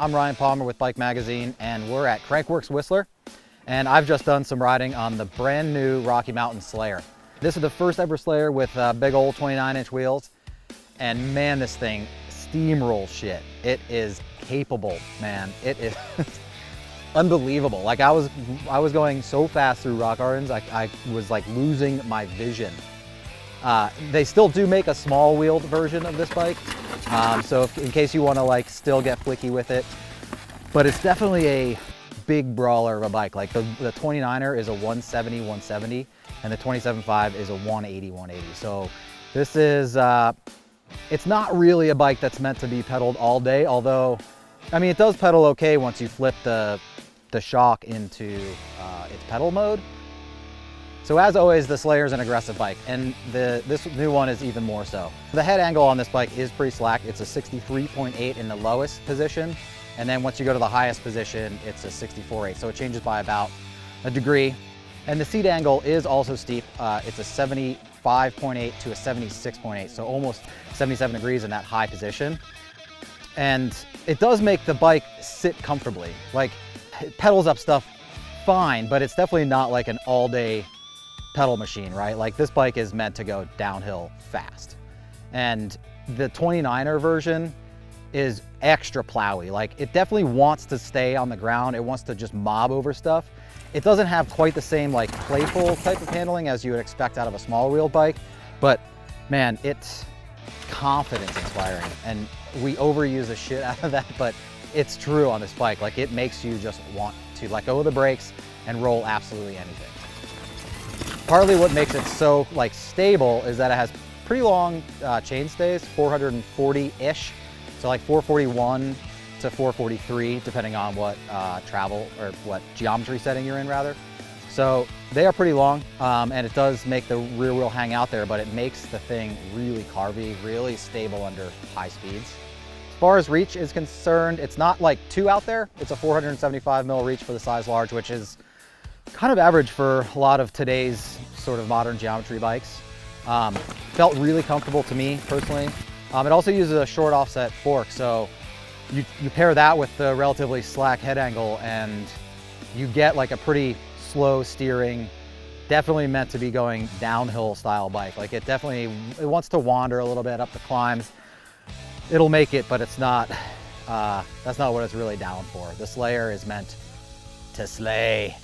I'm Ryan Palmer with Bike Magazine, and we're at Crankworx Whistler, and I've just done some riding on the brand new Rocky Mountain Slayer. This is the first ever Slayer with big old 29-inch wheels, and man, this thing steamrolls shit. It is capable, man. It is unbelievable. Like I was going so fast through rock gardens, I was like losing my vision. They still do make a small wheeled version of this bike, so in case you want to like still get flicky with it, but it's definitely a big brawler of a bike. Like the 29er is a 170 and the 27.5 is a 180. So this is it's not really a bike that's meant to be pedaled all day, although I mean it does pedal okay once you flip the shock into its pedal mode. So as always, the Slayer is an aggressive bike, and this new one is even more so. The head angle on this bike is pretty slack. It's a 63.8 in the lowest position, and then once you go to the highest position, it's a 64.8, so it changes by about a degree. And the seat angle is also steep. It's a 75.8 to a 76.8, so almost 77 degrees in that high position. And it does make the bike sit comfortably. Like, it pedals up stuff fine, but it's definitely not like an all-day pedal machine, right? Like this bike is meant to go downhill fast. And the 29er version is extra plowy. Like it definitely wants to stay on the ground. It wants to just mob over stuff. It doesn't have quite the same like playful type of handling as you would expect out of a small wheel bike, but man, it's confidence inspiring. And we overuse the shit out of that, but it's true on this bike. Like it makes you just want to let go of the brakes and roll absolutely anything. Partly what makes it so like stable is that it has pretty long chain stays, 440-ish. So like 441 to 443, depending on what travel or what geometry setting you're in rather. So they are pretty long, and it does make the rear wheel hang out there, but it makes the thing really carby, really stable under high speeds. As far as reach is concerned, it's not like too out there. It's a 475 mil reach for the size large, which is kind of average for a lot of today's sort of modern geometry bikes. Felt really comfortable to me personally. It also uses a short offset fork, so you pair that with the relatively slack head angle and you get like a pretty slow steering, definitely meant to be going downhill style bike. Like it wants to wander a little bit up the climbs. It'll make it, but it's not, that's not what it's really down for. The Slayer is meant to slay.